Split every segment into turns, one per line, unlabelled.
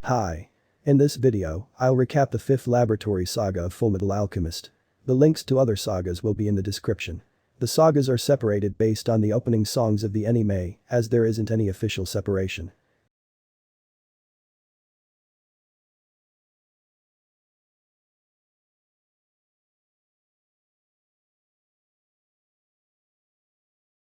Hi. In this video, I'll recap the 5th laboratory saga of Fullmetal Alchemist. The links to other sagas will be in the description. The sagas are separated based on the opening songs of the anime, as there isn't any official separation.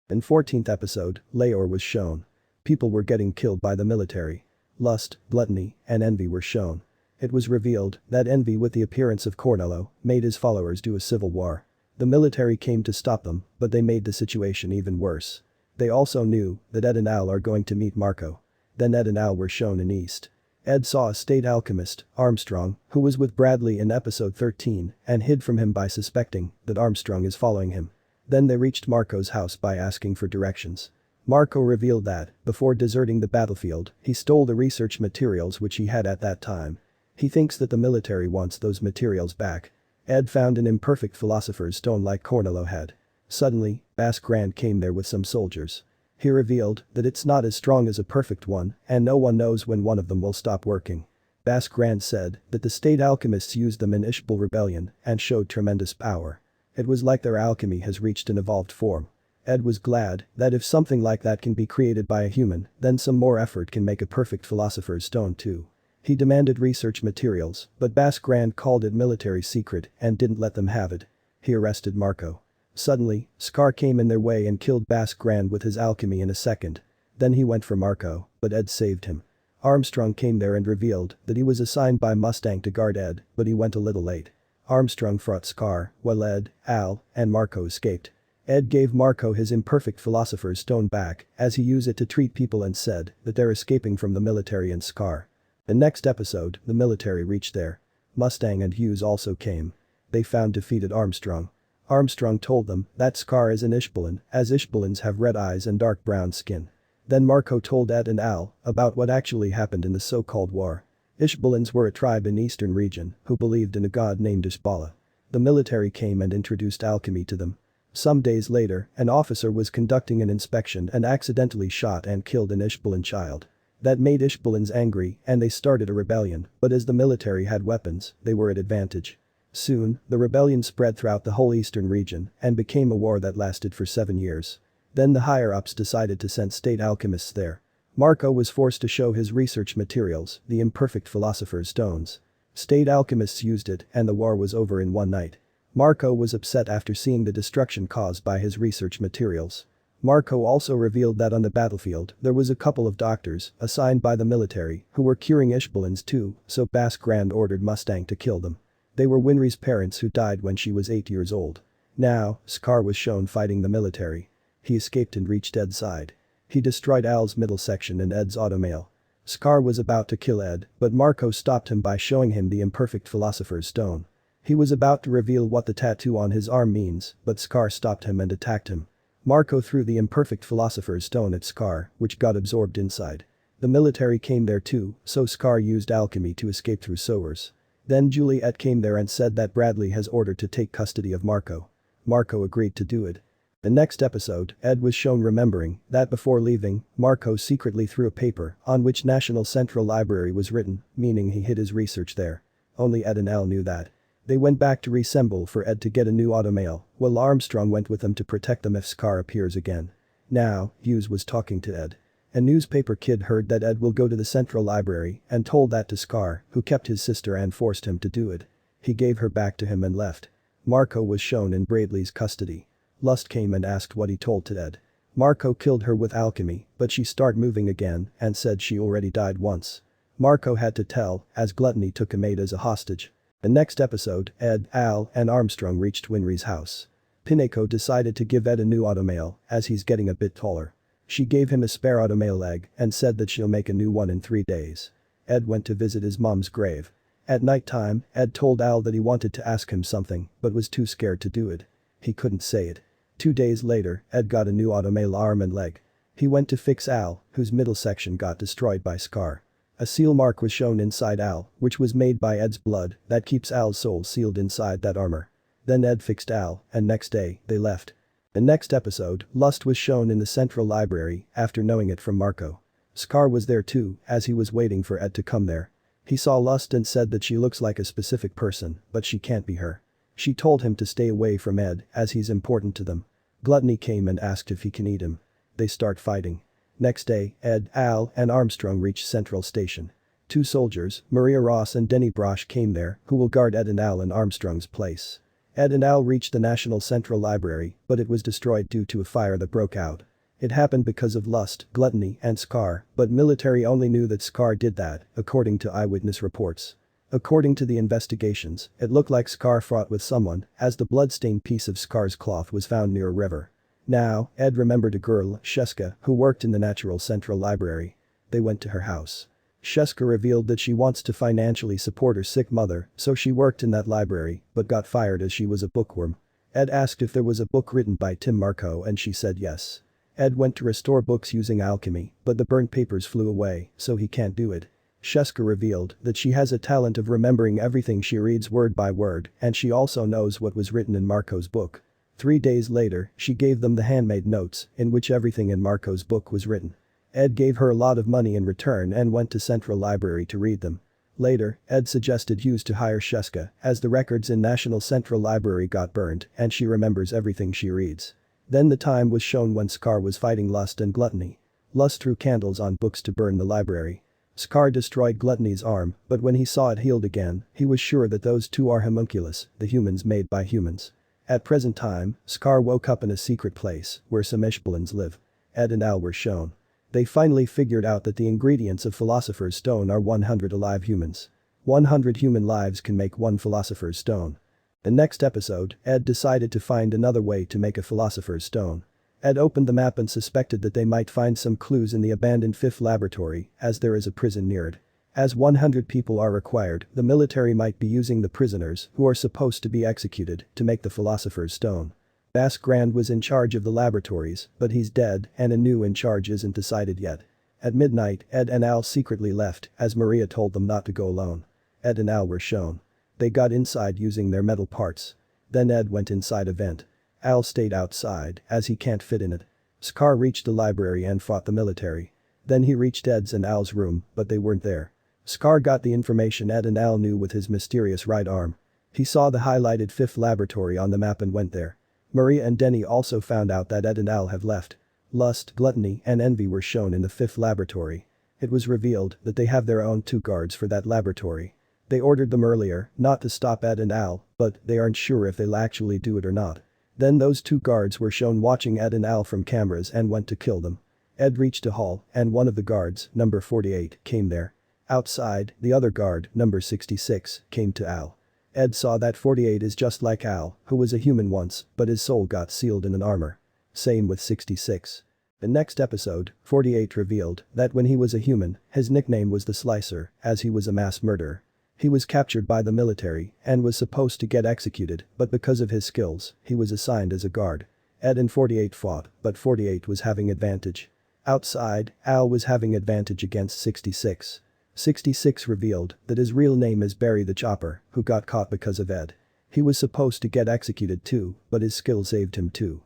In 14th episode, Leor was shown. People were getting killed by the military. Lust, gluttony, and envy were shown. It was revealed that envy with the appearance of Cornello made his followers do a civil war. The military came to stop them, but they made the situation even worse. They also knew that Ed and Al are going to meet Marco. Then Ed and Al were shown in East. Ed saw a state alchemist, Armstrong, who was with Bradley in episode 13 and hid from him by suspecting that Armstrong is following him. Then they reached Marco's house by asking for directions. Marco revealed that, before deserting the battlefield, he stole the research materials which he had at that time. He thinks that the military wants those materials back. Ed found an imperfect philosopher's stone like Cornello had. Suddenly, Bas Grant came there with some soldiers. He revealed that it's not as strong as a perfect one and no one knows when one of them will stop working. Bas Grant said that the state alchemists used them in Ishbal rebellion and showed tremendous power. It was like their alchemy has reached an evolved form. Ed was glad that if something like that can be created by a human, then some more effort can make a perfect philosopher's stone too. He demanded research materials, but Bas Grant called it military secret and didn't let them have it. He arrested Marco. Suddenly, Scar came in their way and killed Bas Grant with his alchemy in a second. Then he went for Marco, but Ed saved him. Armstrong came there and revealed that he was assigned by Mustang to guard Ed, but he went a little late. Armstrong fought Scar, while Ed, Al, and Marco escaped. Ed gave Marco his imperfect philosopher's stone back as he used it to treat people and said that they're escaping from the military and Scar. The next episode, the military reached there. Mustang and Hughes also came. They found defeated Armstrong. Armstrong told them that Scar is an Ishbalan, as Ishbalans have red eyes and dark brown skin. Then Marco told Ed and Al about what actually happened in the so-called war. Ishbalans were a tribe in eastern region who believed in a god named Ishbala. The military came and introduced alchemy to them. Some days later, an officer was conducting an inspection and accidentally shot and killed an Ishbalan child. That made Ishbalans angry and they started a rebellion, but as the military had weapons, they were at advantage. Soon, the rebellion spread throughout the whole eastern region and became a war that lasted for 7 years. Then the higher-ups decided to send state alchemists there. Marco was forced to show his research materials, the imperfect philosopher's stones. State alchemists used it and the war was over in one night. Marco was upset after seeing the destruction caused by his research materials. Marco also revealed that on the battlefield there was a couple of doctors assigned by the military who were curing Ishbalans too, so Bas Grant ordered Mustang to kill them. They were Winry's parents who died when she was 8 years old. Now, Scar was shown fighting the military. He escaped and reached Ed's side. He destroyed Al's middle section and Ed's automail. Scar was about to kill Ed, but Marco stopped him by showing him the imperfect philosopher's stone. He was about to reveal what the tattoo on his arm means, but Scar stopped him and attacked him. Marco threw the imperfect philosopher's stone at Scar, which got absorbed inside. The military came there too, so Scar used alchemy to escape through sewers. Then Juliet came there and said that Bradley has ordered to take custody of Marco. Marco agreed to do it. The next episode, Ed was shown remembering that before leaving, Marco secretly threw a paper on which National Central Library was written, meaning he hid his research there. Only Ed and Al knew that. They went back to reassemble for Ed to get a new automail, while Armstrong went with them to protect them if Scar appears again. Now, Hughes was talking to Ed. A newspaper kid heard that Ed will go to the Central Library and told that to Scar, who kept his sister and forced him to do it. He gave her back to him and left. Marco was shown in Bradley's custody. Lust came and asked what he told to Ed. Marco killed her with alchemy, but she started moving again and said she already died once. Marco had to tell, as gluttony took a maid as a hostage. The next episode, Ed, Al, and Armstrong reached Winry's house. Pineko decided to give Ed a new automail, as he's getting a bit taller. She gave him a spare automail egg and said that she'll make a new one in 3 days. Ed went to visit his mom's grave. At night time, Ed told Al that he wanted to ask him something, but was too scared to do it. He couldn't say it. 2 days later, Ed got a new automail arm and leg. He went to fix Al, whose middle section got destroyed by Scar. A seal mark was shown inside Al, which was made by Ed's blood that keeps Al's soul sealed inside that armor. Then Ed fixed Al, and next day, they left. The next episode, Lust was shown in the Central Library after knowing it from Marco. Scar was there too, as he was waiting for Ed to come there. He saw Lust and said that she looks like a specific person, but she can't be her. She told him to stay away from Ed, as he's important to them. Gluttony came and asked if he can eat him. They start fighting. Next day, Ed, Al, and Armstrong reach Central Station. Two soldiers, Maria Ross and Denny Brosh came there, who will guard Ed and Al in Armstrong's place. Ed and Al reached the National Central Library, but it was destroyed due to a fire that broke out. It happened because of Lust, Gluttony, and Scar, but military only knew that Scar did that, according to eyewitness reports. According to the investigations, it looked like Scar fought with someone, as the blood-stained piece of Scar's cloth was found near a river. Now, Ed remembered a girl, Sheska, who worked in the Natural Central Library. They went to her house. Sheska revealed that she wants to financially support her sick mother, so she worked in that library, but got fired as she was a bookworm. Ed asked if there was a book written by Tim Marco and she said yes. Ed went to restore books using alchemy, but the burnt papers flew away, so he can't do it. Sheska revealed that she has a talent of remembering everything she reads word by word, and she also knows what was written in Marco's book. 3 days later, she gave them the handmade notes, in which everything in Marco's book was written. Ed gave her a lot of money in return and went to Central Library to read them. Later, Ed suggested Hughes to hire Sheska, as the records in National Central Library got burned and she remembers everything she reads. Then the time was shown when Scar was fighting Lust and Gluttony. Lust threw candles on books to burn the library. Scar destroyed Gluttony's arm, but when he saw it healed again, he was sure that those two are homunculus, the humans made by humans. At present time, Scar woke up in a secret place, where some Ishbalans live. Ed and Al were shown. They finally figured out that the ingredients of Philosopher's Stone are 100 alive humans. 100 human lives can make one Philosopher's Stone. The next episode, Ed decided to find another way to make a Philosopher's Stone. Ed opened the map and suspected that they might find some clues in the abandoned 5th laboratory, as there is a prison near it. As 100 people are required, the military might be using the prisoners, who are supposed to be executed, to make the Philosopher's Stone. Bass Grand was in charge of the laboratories, but he's dead and a new in charge isn't decided yet. At midnight, Ed and Al secretly left, as Maria told them not to go alone. Ed and Al were shown. They got inside using their metal parts. Then Ed went inside a vent. Al stayed outside, as he can't fit in it. Scar reached the library and fought the military. Then he reached Ed's and Al's room, but they weren't there. Scar got the information Ed and Al knew with his mysterious right arm. He saw the highlighted 5th laboratory on the map and went there. Maria and Denny also found out that Ed and Al have left. Lust, Gluttony, and Envy were shown in the 5th laboratory. It was revealed that they have their own 2 guards for that laboratory. They ordered them earlier, not to stop Ed and Al, but they aren't sure if they'll actually do it or not. Then those 2 guards were shown watching Ed and Al from cameras and went to kill them. Ed reached a hall, and one of the guards, number 48, came there. Outside, the other guard, number 66, came to Al. Ed saw that 48 is just like Al, who was a human once, but his soul got sealed in an armor. Same with 66. The next episode, 48 revealed that when he was a human, his nickname was the Slicer, as he was a mass murderer. He was captured by the military and was supposed to get executed, but because of his skills, he was assigned as a guard. Ed and 48 fought, but 48 was having advantage. Outside, Al was having advantage against 66. 66 revealed that his real name is Barry the Chopper, who got caught because of Ed. He was supposed to get executed too, but his skill saved him too.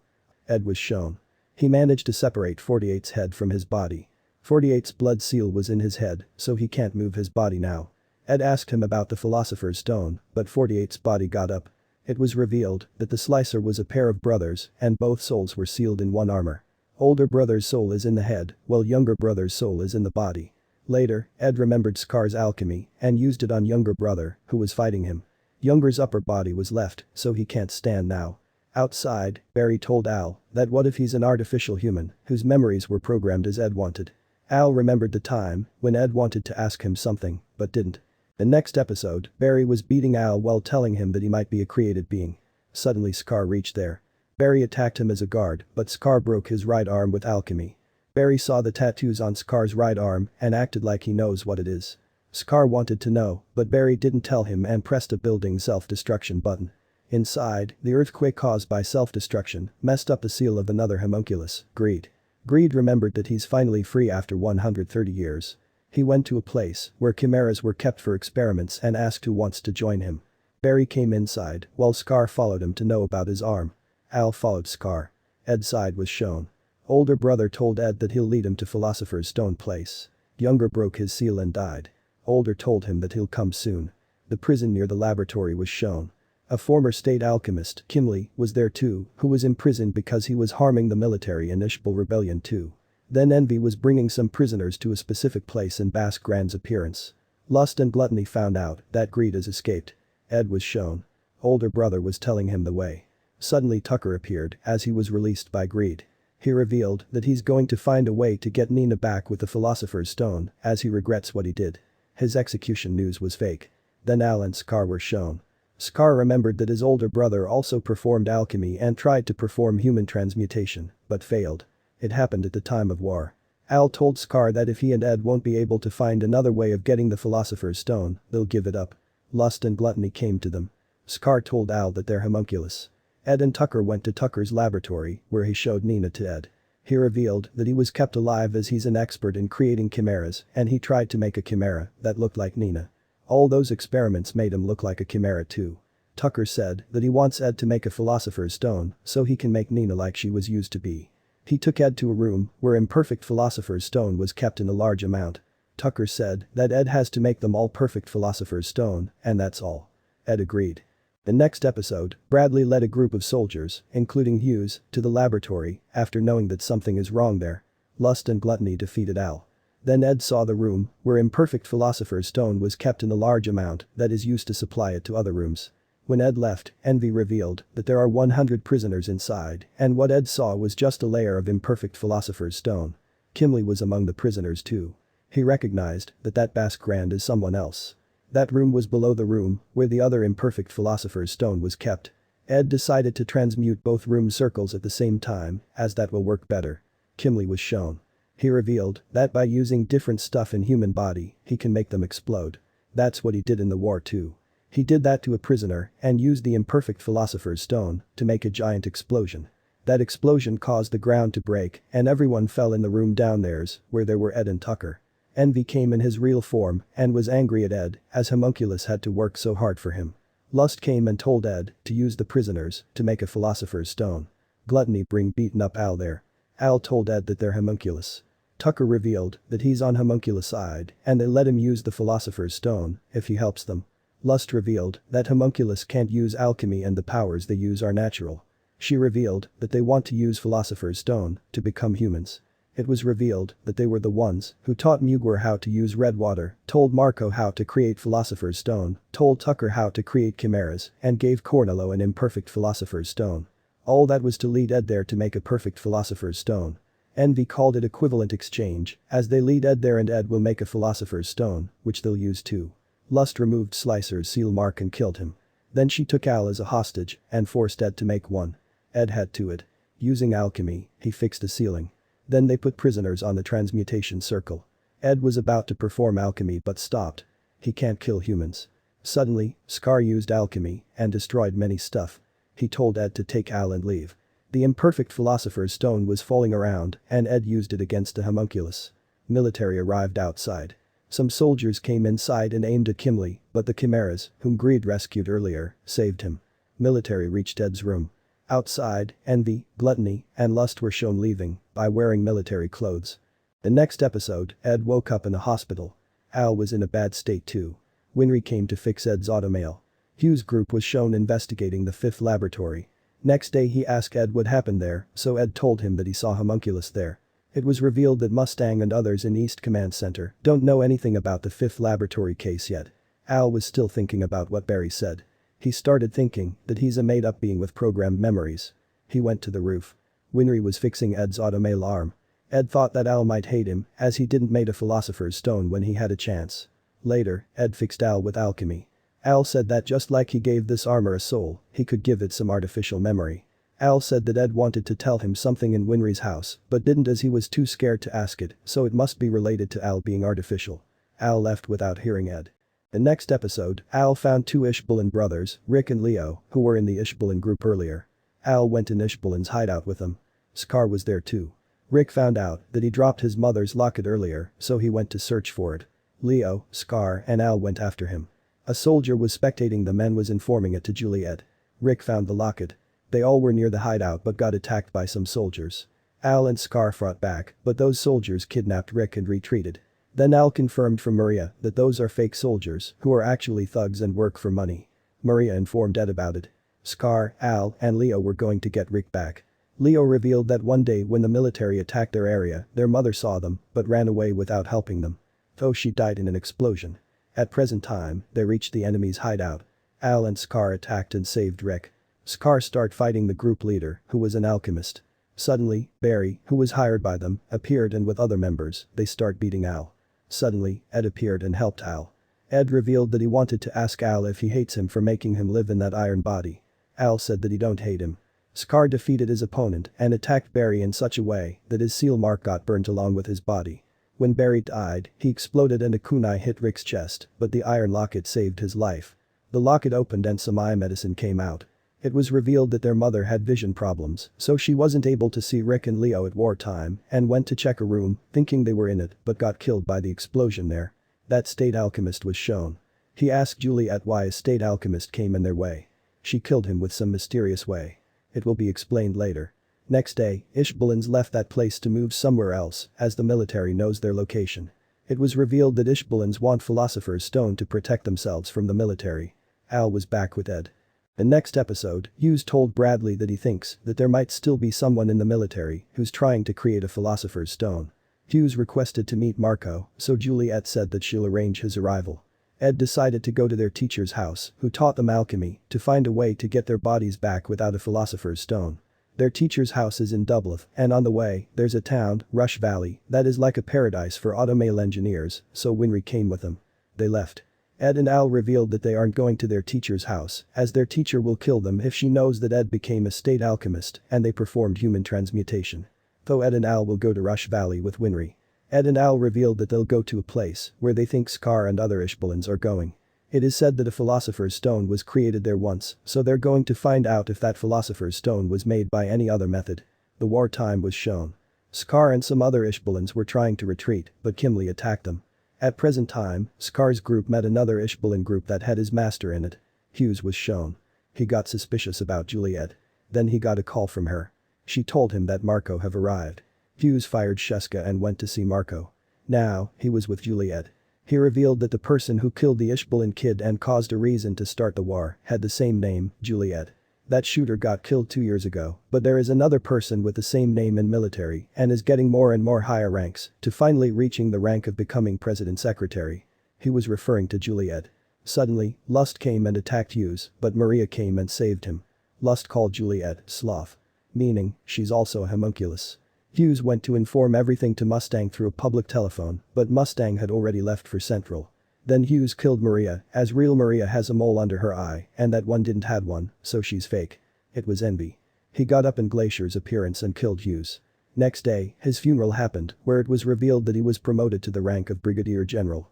Ed was shown. He managed to separate 48's head from his body. 48's blood seal was in his head, so he can't move his body now. Ed asked him about the Philosopher's Stone, but 48's body got up. It was revealed that the Slicer was a pair of brothers and both souls were sealed in one armor. Older brother's soul is in the head, while younger brother's soul is in the body. Later, Ed remembered Scar's alchemy and used it on younger brother, who was fighting him. Younger's upper body was left, so he can't stand now. Outside, Barry told Al that what if he's an artificial human whose memories were programmed as Ed wanted. Al remembered the time when Ed wanted to ask him something, but didn't. The next episode, Barry was beating Al while telling him that he might be a created being. Suddenly Scar reached there. Barry attacked him as a guard, but Scar broke his right arm with alchemy. Barry saw the tattoos on Scar's right arm and acted like he knows what it is. Scar wanted to know, but Barry didn't tell him and pressed a building self-destruction button. Inside, the earthquake caused by self-destruction messed up the seal of another homunculus, Greed. Greed remembered that he's finally free after 130 years. He went to a place where chimeras were kept for experiments and asked who wants to join him. Barry came inside, while Scar followed him to know about his arm. Al followed Scar. Ed's side was shown. Older brother told Ed that he'll lead him to Philosopher's Stone place. Younger broke his seal and died. Older told him that he'll come soon. The prison near the laboratory was shown. A former state alchemist, Kimli, was there too, who was imprisoned because he was harming the military in Ishbal Rebellion too. Then Envy was bringing some prisoners to a specific place in Bask Grand's appearance. Lust and Gluttony found out that Greed has escaped. Ed was shown. Older brother was telling him the way. Suddenly Tucker appeared as he was released by Greed. He revealed that he's going to find a way to get Nina back with the Philosopher's Stone as he regrets what he did. His execution news was fake. Then Al and Scar were shown. Scar remembered that his older brother also performed alchemy and tried to perform human transmutation, but failed. It happened at the time of war. Al told Scar that if he and Ed won't be able to find another way of getting the Philosopher's Stone, they'll give it up. Lust and Gluttony came to them. Scar told Al that they're homunculus. Ed and Tucker went to Tucker's laboratory, where he showed Nina to Ed. He revealed that he was kept alive as he's an expert in creating chimeras and he tried to make a chimera that looked like Nina. All those experiments made him look like a chimera too. Tucker said that he wants Ed to make a Philosopher's Stone so he can make Nina like she was used to be. He took Ed to a room where imperfect Philosopher's Stone was kept in a large amount. Tucker said that Ed has to make them all perfect Philosopher's Stone, and that's all. Ed agreed. The next episode, Bradley led a group of soldiers, including Hughes, to the laboratory after knowing that something is wrong there. Lust and Gluttony defeated Al. Then Ed saw the room where imperfect Philosopher's Stone was kept in a large amount that is used to supply it to other rooms. When Ed left, Envy revealed that there are 100 prisoners inside and what Ed saw was just a layer of imperfect Philosopher's Stone. Kimli was among the prisoners too. He recognized that Bask Grand is someone else. That room was below the room where the other imperfect Philosopher's Stone was kept. Ed decided to transmute both room circles at the same time as that will work better. Kimli was shown. He revealed that by using different stuff in human body, he can make them explode. That's what he did in the war too. He did that to a prisoner and used the imperfect Philosopher's Stone to make a giant explosion. That explosion caused the ground to break and everyone fell in the room down theirs where there were Ed and Tucker. Envy came in his real form and was angry at Ed as Homunculus had to work so hard for him. Lust came and told Ed to use the prisoners to make a Philosopher's Stone. Gluttony bring beaten up Al there. Al told Ed that they're homunculus. Tucker revealed that he's on homunculus side and they let him use the Philosopher's Stone if he helps them. Lust revealed that homunculus can't use alchemy and the powers they use are natural. She revealed that they want to use Philosopher's Stone to become humans. It was revealed that they were the ones who taught Mugwer how to use red water, told Marco how to create Philosopher's Stone, told Tucker how to create chimeras, and gave Cornello an imperfect Philosopher's Stone. All that was to lead Ed there to make a perfect Philosopher's Stone. Envy called it equivalent exchange, as they lead Ed there and Ed will make a Philosopher's Stone, which they'll use too. Lust removed Slicer's seal mark and killed him. Then she took Al as a hostage and forced Ed to make one. Ed had to it. Using alchemy, he fixed a ceiling. Then they put prisoners on the transmutation circle. Ed was about to perform alchemy but stopped. He can't kill humans. Suddenly, Scar used alchemy and destroyed many stuff. He told Ed to take Al and leave. The imperfect Philosopher's Stone was falling around and Ed used it against a homunculus. Military arrived outside. Some soldiers came inside and aimed at Kimli, but the chimeras, whom Greed rescued earlier, saved him. Military reached Ed's room. Outside, Envy, Gluttony, and Lust were shown leaving by wearing military clothes. The next episode, Ed woke up in a hospital. Al was in a bad state too. Winry came to fix Ed's automail. Hughes' group was shown investigating the 5th laboratory. Next day he asked Ed what happened there, so Ed told him that he saw homunculus there. It was revealed that Mustang and others in East Command Center don't know anything about the 5th laboratory case yet. Al was still thinking about what Barry said. He started thinking that he's a made-up being with programmed memories. He went to the roof. Winry was fixing Ed's automail arm. Ed thought that Al might hate him as he didn't made a Philosopher's Stone when he had a chance. Later, Ed fixed Al with alchemy. Al said that just like he gave this armor a soul, he could give it some artificial memory. Al said that Ed wanted to tell him something in Winry's house but didn't as he was too scared to ask it, so it must be related to Al being artificial. Al left without hearing Ed. The next episode, Al found 2 Ishbolan brothers, Rick and Leo, who were in the Ishbolan group earlier. Al went in Ishbolan's hideout with them. Scar was there too. Rick found out that he dropped his mother's locket earlier, so he went to search for it. Leo, Scar, and Al went after him. A soldier was spectating them and was informing it to Juliet. Rick found the locket. They all were near the hideout but got attacked by some soldiers. Al and Scar fought back, but those soldiers kidnapped Rick and retreated. Then Al confirmed from Maria that those are fake soldiers who are actually thugs and work for money. Maria informed Ed about it. Scar, Al, and Leo were going to get Rick back. Leo revealed that one day when the military attacked their area, their mother saw them but ran away without helping them. Though she died in an explosion. At present time, they reached the enemy's hideout. Al and Scar attacked and saved Rick. Scar started fighting the group leader, who was an alchemist. Suddenly, Barry, who was hired by them, appeared and with other members, they start beating Al. Suddenly, Ed appeared and helped Al. Ed revealed that he wanted to ask Al if he hates him for making him live in that iron body. Al said that he don't hate him. Scar defeated his opponent and attacked Barry in such a way that his seal mark got burnt along with his body. When Barry died, he exploded and a kunai hit Rick's chest, but the iron locket saved his life. The locket opened and some eye medicine came out. It was revealed that their mother had vision problems, so she wasn't able to see Rick and Leo at wartime and went to check a room, thinking they were in it, but got killed by the explosion there. That state alchemist was shown. He asked Juliet why a state alchemist came in their way. She killed him with some mysterious way. It will be explained later. Next day, Ishbulins left that place to move somewhere else, as the military knows their location. It was revealed that Ishbulins want Philosopher's Stone to protect themselves from the military. Al was back with Ed. The next episode, Hughes told Bradley that he thinks that there might still be someone in the military who's trying to create a Philosopher's Stone. Hughes requested to meet Marco, so Juliet said that she'll arrange his arrival. Ed decided to go to their teacher's house, who taught them alchemy, to find a way to get their bodies back without a Philosopher's Stone. Their teacher's house is in Dublin, and on the way, there's a town, Rush Valley, that is like a paradise for automobile engineers, so Winry came with them. They left. Ed and Al revealed that they aren't going to their teacher's house, as their teacher will kill them if she knows that Ed became a state alchemist and they performed human transmutation. Though Ed and Al will go to Rush Valley with Winry. Ed and Al revealed that they'll go to a place where they think Scar and other Ishbulins are going. It is said that a Philosopher's Stone was created there once, so they're going to find out if that Philosopher's Stone was made by any other method. The wartime was shown. Scar and some other Ishbulins were trying to retreat, but Kimley attacked them. At present time, Scar's group met another Ishbulin group that had his master in it. Hughes was shown. He got suspicious about Juliet. Then he got a call from her. She told him that Marco have arrived. Hughes fired Sheska and went to see Marco. Now, he was with Juliet. He revealed that the person who killed the Ishbulin kid and caused a reason to start the war had the same name, Juliet. That shooter got killed 2 years ago, but there is another person with the same name in military and is getting more and more higher ranks to finally reaching the rank of becoming president secretary. He was referring to Juliet. Suddenly, Lust came and attacked Hughes, but Maria came and saved him. Lust called Juliet sloth. Meaning, she's also a homunculus. Hughes went to inform everything to Mustang through a public telephone, but Mustang had already left for Central. Then Hughes killed Maria, as real Maria has a mole under her eye, and that one didn't have one, so she's fake. It was envy. He got up in Glacier's appearance and killed Hughes. Next day, his funeral happened, where it was revealed that he was promoted to the rank of Brigadier General.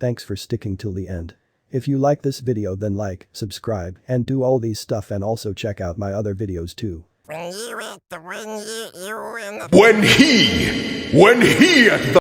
Thanks for sticking till the end. If you like this video then like, subscribe, and do all these stuff, and also check out my other videos too.
When he at the